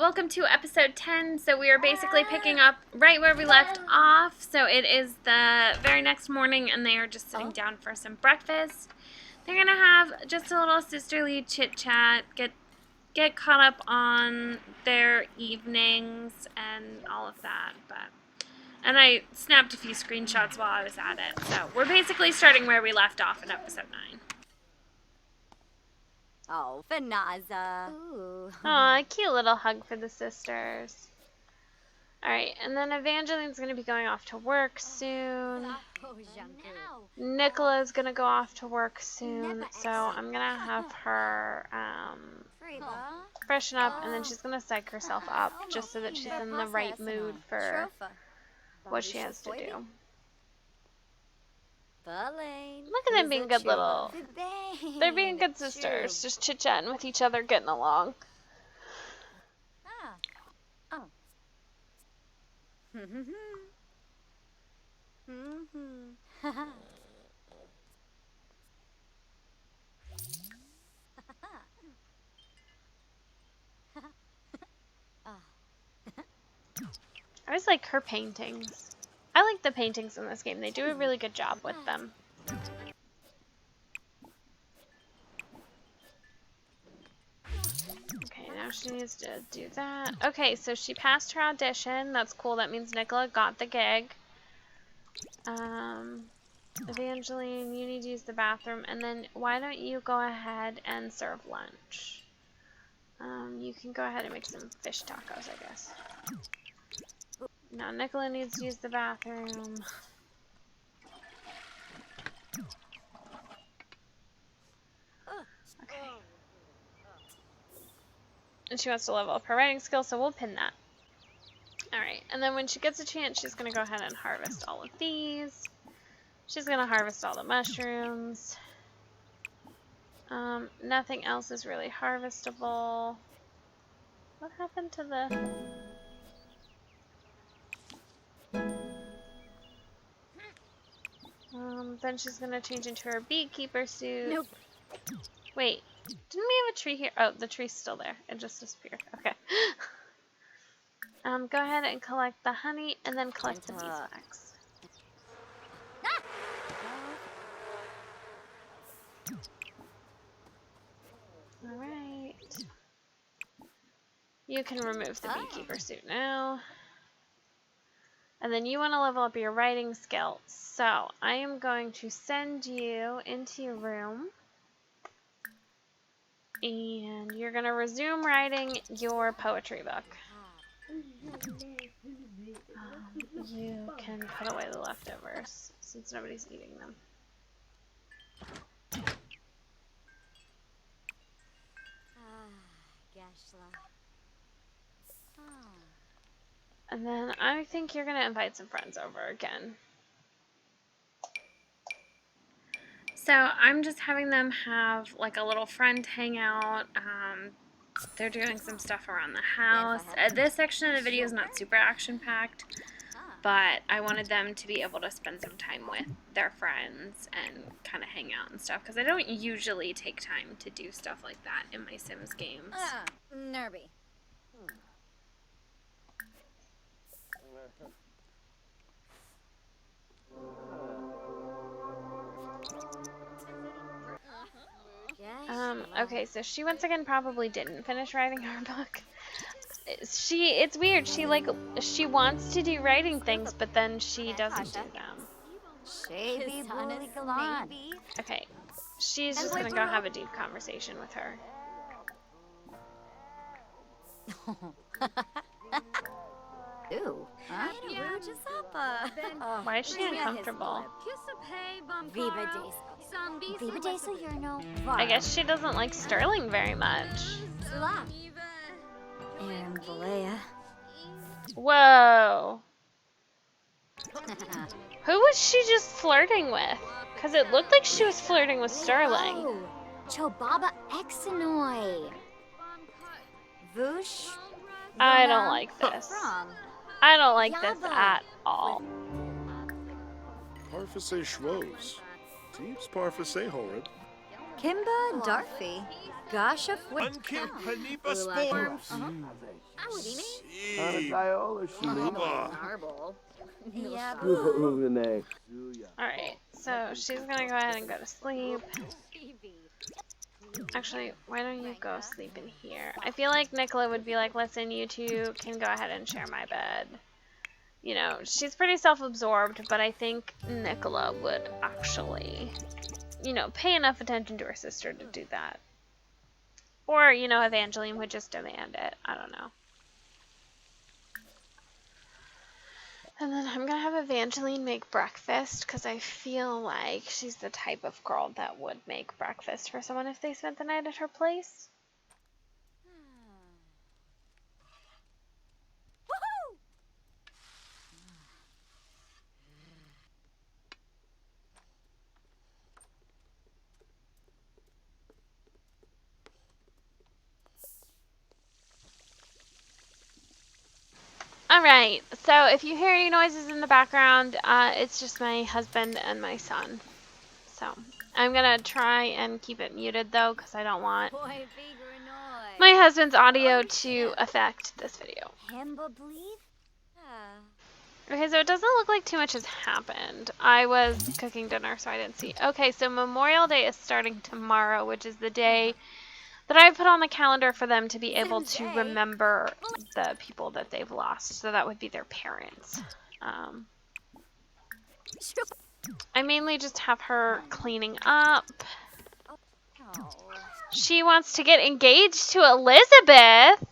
welcome to episode 10. So we are basically picking up right where we left off. So it is the very next morning and they are just sitting down for some breakfast. They're going to have just a little sisterly chit chat, get caught up on their evenings and all of that. And I snapped a few screenshots while I was at it. So we're basically starting where we left off in episode 9. Oh, Fanaza. Ooh. Aw, cute little hug for the sisters. Alright, and then Evangeline's going to be going off to work soon. Nicola's going to go off to work soon, so I'm going to have her freshen up, and then she's going to psych herself up just so that she's in the right mood for what she has to do. Look at them being good little... They're being good sisters, just chit-chatting with each other, getting along. I always like her paintings. I like the paintings in this game. They do a really good job with them. Okay, now she needs to do that. Okay, so she passed her audition. That's cool. That means Nicola got the gig. Evangeline, you need to use the bathroom. And then why don't you go ahead and serve lunch? You can go ahead and make some fish tacos, I guess. Now Nicola needs to use the bathroom. Okay. And she wants to level up her writing skills, so we'll pin that. Alright, and then when she gets a chance, she's going to go ahead and harvest all of these. She's going to harvest all the mushrooms. Nothing else is really harvestable. What happened to the... then she's gonna change into her beekeeper suit. Nope. Wait, didn't we have a tree here? Oh, the tree's still there. It just disappeared. Okay. Go ahead and collect the honey and then collect the beeswax. Alright. You can remove the beekeeper suit now. And then you want to level up your writing skills. So I am going to send you into your room. And you're going to resume writing your poetry book. You can put away the leftovers since nobody's eating them. And then I think you're going to invite some friends over again. So I'm just having them have like a little friend hangout. They're doing some stuff around the house. This section of the video is not super action-packed, but I wanted them to be able to spend some time with their friends and kind of hang out and stuff, because I don't usually take time to do stuff like that in my Sims games. Nerby. Okay, so she once again probably didn't finish writing her book. It's weird. She wants to do writing things, but then she doesn't do them. Okay, she's just gonna go have a deep conversation with her. Ooh. Why is she uncomfortable? I guess she doesn't like Sterling very much. Whoa. Who was she just flirting with? Because it looked like she was flirting with Sterling. Chobaba Exinoy. Vush. I don't like this. I don't like this at all. Parfase Schwoz. Teeps Parfase Horrid. Kimba Darfy. Gosh of Unkim Panipa Sports. Alright, so she's gonna go ahead and go to sleep. Actually, why don't you go sleep in here? I feel like Nicola would be like, listen, you two can go ahead and share my bed. You know, she's pretty self-absorbed, but I think Nicola would actually, you know, pay enough attention to her sister to do that. Or, you know, Evangeline would just demand it. I don't know. And then I'm gonna have Evangeline make breakfast because I feel like she's the type of girl that would make breakfast for someone if they spent the night at her place. Alright, so if you hear any noises in the background, it's just my husband and my son. So, I'm gonna try and keep it muted though, because I don't want my husband's audio to affect this video. Okay, so it doesn't look like too much has happened. I was cooking dinner, so I didn't see. Okay, so Memorial Day is starting tomorrow, which is the day that I put on the calendar for them to be able to remember the people that they've lost. So that would be their parents. I mainly just have her cleaning up. She wants to get engaged to Elizabeth.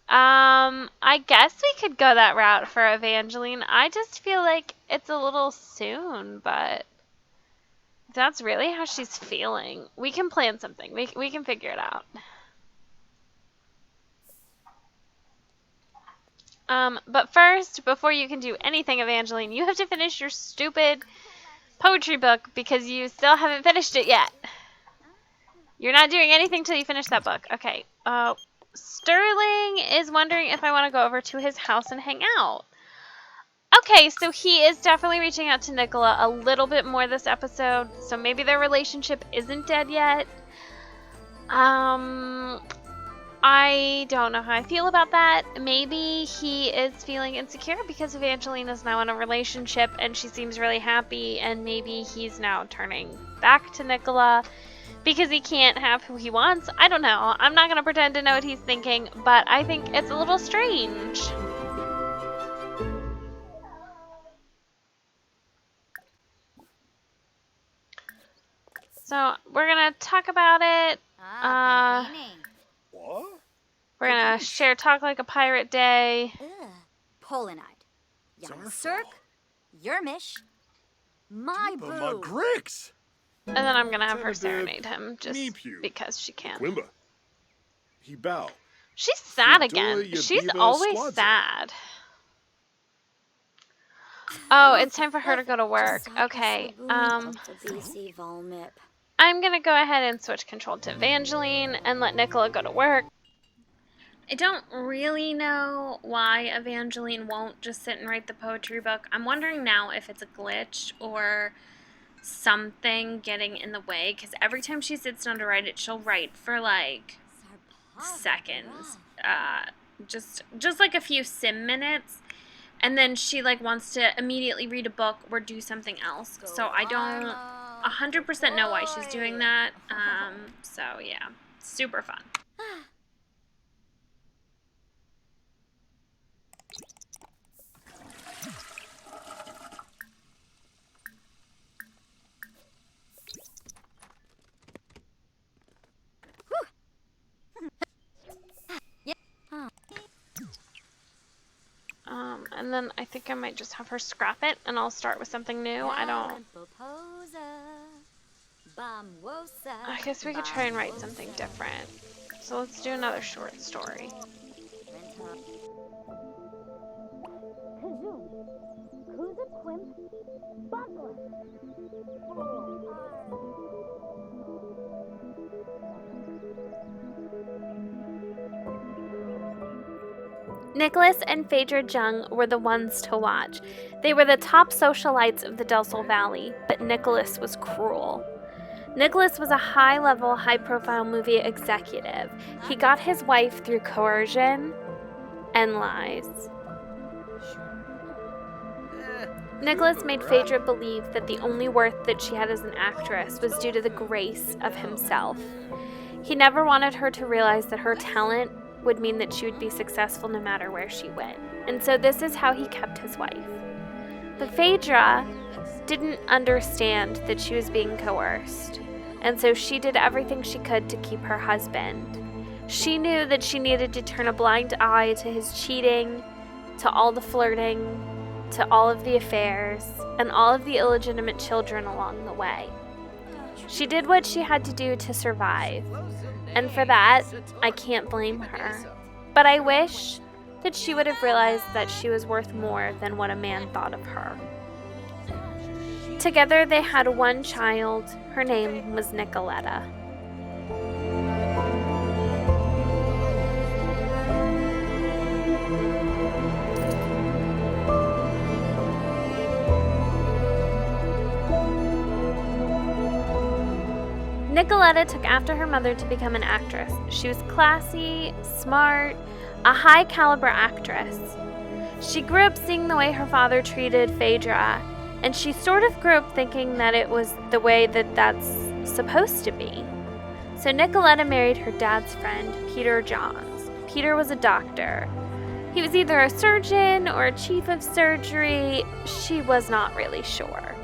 I guess we could go that route for Evangeline. I just feel like it's a little soon, but if that's really how she's feeling, we can plan something. We can figure it out. But first, before you can do anything, Evangeline, you have to finish your stupid poetry book because you still haven't finished it yet. You're not doing anything till you finish that book. Okay. Sterling is wondering if I want to go over to his house and hang out. Okay, so he is definitely reaching out to Nicola a little bit more this episode, so maybe their relationship isn't dead yet. I don't know how I feel about that. Maybe he is feeling insecure because Evangeline is now in a relationship and she seems really happy, and maybe he's now turning back to Nicola because he can't have who he wants. I don't know. I'm not going to pretend to know what he's thinking, but I think it's a little strange. So we're going to talk about it. What? We're going to share Talk Like a Pirate Day. Polanite. Cirque. Yermish. My My boo. Grix. And then I'm going to have her serenade him just Meepew. because she can. Quimba. He bow. She's sad Fidua again. ya She's biba always squadza. sad. Oh, it's time for her to go to work. Okay. I'm going to go ahead and switch control to Evangeline and let Nicola go to work. I don't really know why Evangeline won't just sit and write the poetry book. I'm wondering now if it's a glitch or something getting in the way, because every time she sits down to write it, she'll write for like seconds, just like a few sim minutes, and then she like wants to immediately read a book or do something else. So I don't 100% know why she's doing that. So yeah, super fun. And then I think I might just have her scrap it, and I'll start with something new. I guess we could try and write something different. So let's do another short story. Nicholas and Phaedra Jung were the ones to watch. They were the top socialites of the Del Sol Valley, but Nicholas was cruel. Nicholas was a high-level, high-profile movie executive. He got his wife through coercion and lies. Nicholas made Phaedra believe that the only worth that she had as an actress was due to the grace of himself. He never wanted her to realize that her talent would mean that she would be successful no matter where she went. And so this is how he kept his wife. But Phaedra didn't understand that she was being coerced. And so she did everything she could to keep her husband. She knew that she needed to turn a blind eye to his cheating, to all the flirting, to all of the affairs, and all of the illegitimate children along the way. She did what she had to do to survive, and for that, I can't blame her. But I wish that she would have realized that she was worth more than what a man thought of her. Together they had one child. Her name was Nicoletta. Nicoletta took after her mother to become an actress. She was classy, smart, a high-caliber actress. She grew up seeing the way her father treated Phaedra, and she sort of grew up thinking that it was the way that that's supposed to be. So Nicoletta married her dad's friend, Peter Johns. Peter was a doctor. He was either a surgeon or a chief of surgery. She was not really sure.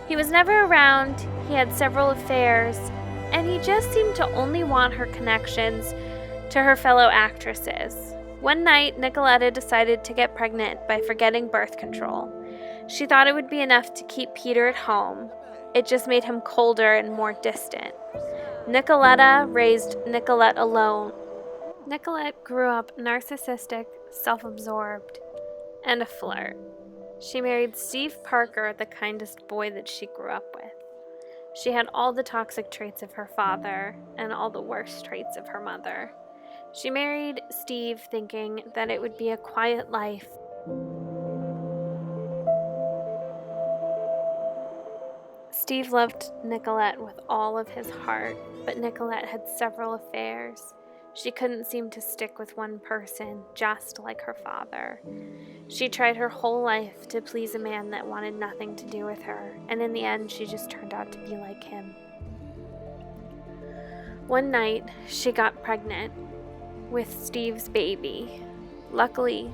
He was never around, he had several affairs, and he just seemed to only want her connections to her fellow actresses. One night, Nicoletta decided to get pregnant by forgetting birth control. She thought it would be enough to keep Peter at home. It just made him colder and more distant. Nicoletta raised Nicolette alone. Nicolette grew up narcissistic, self-absorbed, and a flirt. She married Steve Parker, the kindest boy that she grew up with. She had all the toxic traits of her father and all the worst traits of her mother. She married Steve thinking that it would be a quiet life. Steve loved Nicolette with all of his heart, but Nicolette had several affairs. She couldn't seem to stick with one person, just like her father. She tried her whole life to please a man that wanted nothing to do with her, and in the end, she just turned out to be like him. One night, she got pregnant with Steve's baby. Luckily,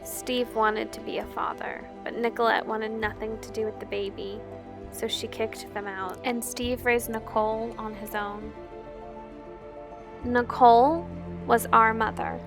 Steve wanted to be a father, but Nicolette wanted nothing to do with the baby, so she kicked them out, and Steve raised Nicole on his own. Nicole was our mother.